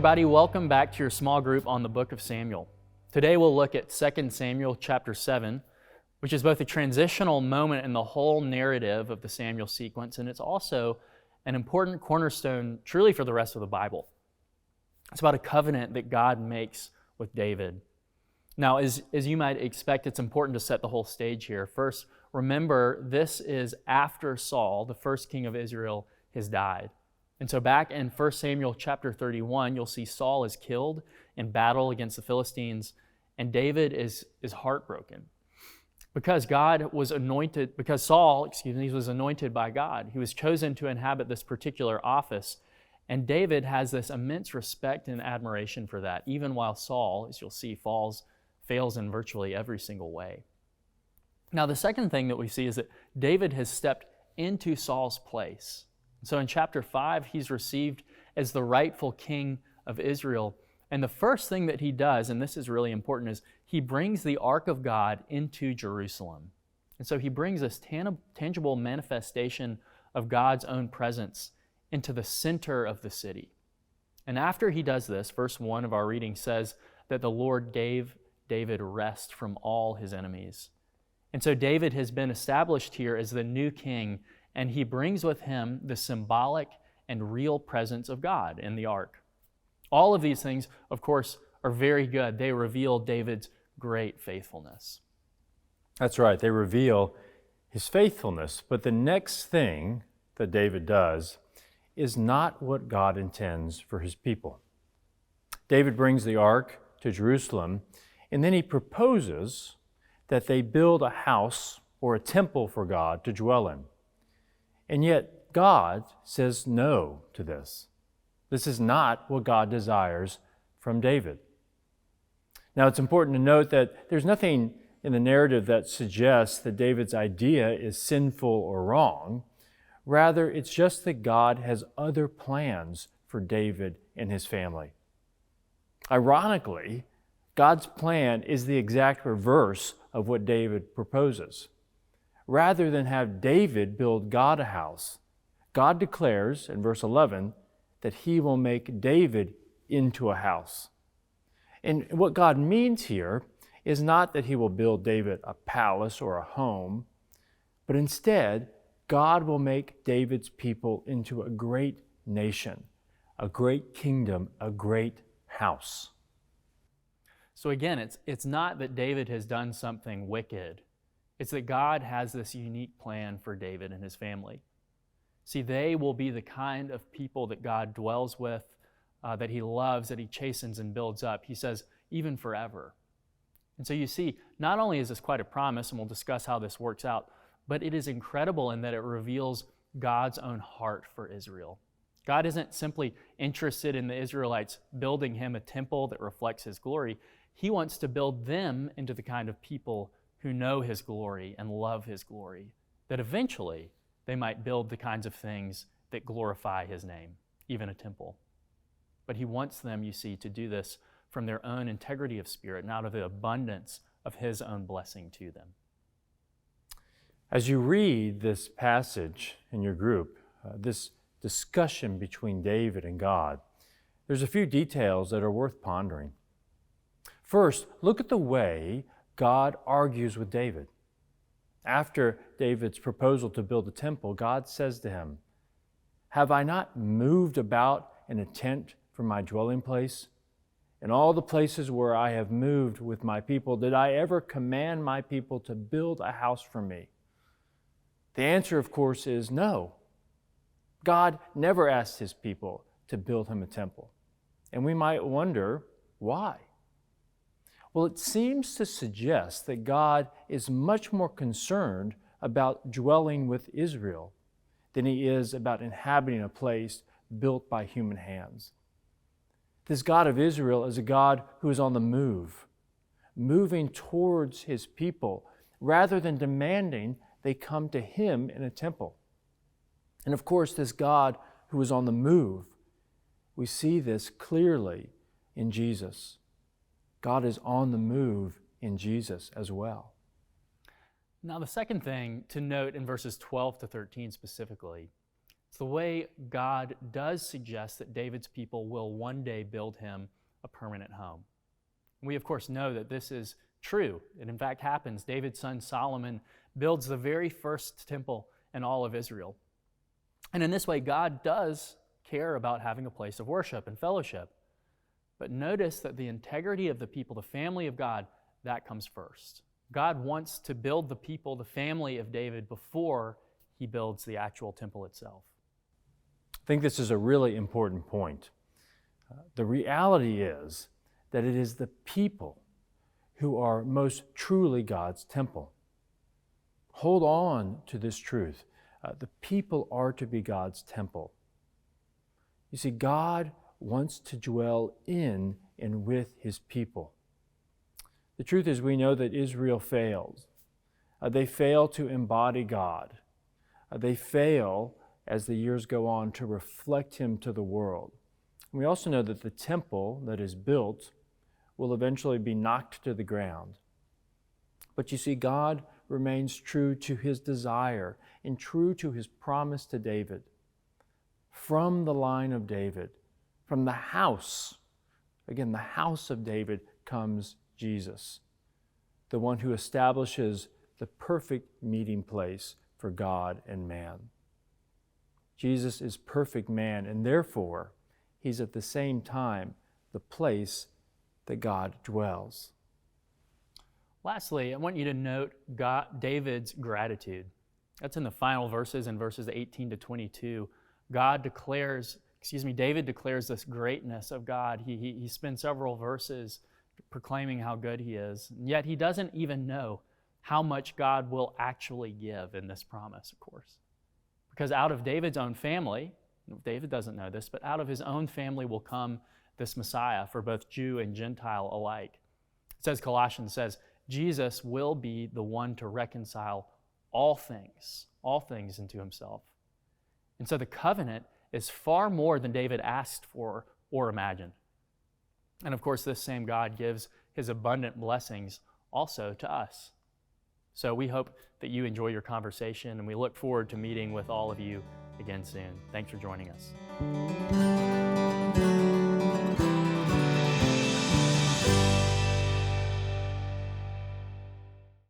everybody. Welcome back to your small group on the book of Samuel. Today we'll look at 2 Samuel chapter 7, which is both a transitional moment in the whole narrative of the Samuel sequence, and it's also an important cornerstone truly for the rest of the Bible. It's about a covenant that God makes with David. Now, as you might expect, it's important to set the whole stage here. First, remember, this is after Saul, the first king of Israel, has died. And so back in 1 Samuel chapter 31, you'll see Saul is killed in battle against the Philistines, and David is heartbroken. Because Saul was anointed by God. He was chosen to inhabit this particular office, and David has this immense respect and admiration for that, even while Saul, as you'll see, fails in virtually every single way. Now, the second thing that we see is that David has stepped into Saul's place. So in chapter 5, he's received as the rightful king of Israel. And the first thing that he does, and this is really important, is he brings the Ark of God into Jerusalem. And so he brings this tangible manifestation of God's own presence into the center of the city. And after he does this, verse 1 of our reading says that the Lord gave David rest from all his enemies. And so David has been established here as the new king, and he brings with him the symbolic and real presence of God in the ark. All of these things, of course, are very good. They reveal David's great faithfulness. That's right. They reveal his faithfulness. But the next thing that David does is not what God intends for his people. David brings the ark to Jerusalem, and then he proposes that they build a house or a temple for God to dwell in. And yet God says no to this. This is not what God desires from David. Now, it's important to note that there's nothing in the narrative that suggests that David's idea is sinful or wrong. Rather, it's just that God has other plans for David and his family. Ironically, God's plan is the exact reverse of what David proposes. Rather than have David build God a house, God declares in verse 11 that he will make David into a house. And what God means here is not that he will build David a palace or a home, but instead, God will make David's people into a great nation, a great kingdom, a great house. So again, it's not that David has done something wicked. It's that God has this unique plan for David and his family. See, they will be the kind of people that God dwells with, that he loves, that he chastens and builds up. He says, even forever. And so you see, not only is this quite a promise, and we'll discuss how this works out, but it is incredible in that it reveals God's own heart for Israel. God isn't simply interested in the Israelites building him a temple that reflects his glory. He wants to build them into the kind of people who know his glory and love his glory, that eventually they might build the kinds of things that glorify his name, even a temple. But he wants them, you see, to do this from their own integrity of spirit and out of the abundance of his own blessing to them. As you read this passage in your group, this discussion between David and God, there's a few details that are worth pondering. First, look at the way God argues with David. After David's proposal to build a temple, God says to him, "Have I not moved about in a tent for my dwelling place? In all the places where I have moved with my people, did I ever command my people to build a house for me?" The answer, of course, is no. God never asked his people to build him a temple. And we might wonder, why? Well, it seems to suggest that God is much more concerned about dwelling with Israel than he is about inhabiting a place built by human hands. This God of Israel is a God who is on the move, moving towards his people rather than demanding they come to him in a temple. And of course, this God who is on the move, we see this clearly in Jesus. God is on the move in Jesus as well. Now, the second thing to note in verses 12 to 13 specifically It's the way God does suggest that David's people will one day build him a permanent home. We, of course, know that this is true. It, in fact, happens. David's son Solomon builds the very first temple in all of Israel. And in this way, God does care about having a place of worship and fellowship. But notice that the integrity of the people, the family of God, that comes first. God wants to build the people, the family of David, before he builds the actual temple itself. I think this is a really important point. The reality is that it is the people who are most truly God's temple. Hold on to this truth. The people are to be God's temple. You see, God wants to dwell in and with his people. The truth is, we know that Israel fails. They fail to embody God. They fail, as the years go on, to reflect him to the world. We also know that the temple that is built will eventually be knocked to the ground. But you see, God remains true to his desire and true to his promise to David. From the line of David, from the house, again, the house of David, comes Jesus, the one who establishes the perfect meeting place for God and man. Jesus is perfect man, and therefore, he's at the same time the place that God dwells. Lastly, I want you to note David's gratitude. That's in the final verses, in verses 18 to 22. David declares this greatness of God. He spends several verses proclaiming how good he is. And yet he doesn't even know how much God will actually give in this promise, of course. Because out of David's own family, David doesn't know this, but out of his own family will come this Messiah for both Jew and Gentile alike. It says, Colossians says, Jesus will be the one to reconcile all things into himself. And so the covenant is far more than David asked for or imagined. And of course, this same God gives his abundant blessings also to us. So we hope that you enjoy your conversation, and we look forward to meeting with all of you again soon. Thanks for joining us.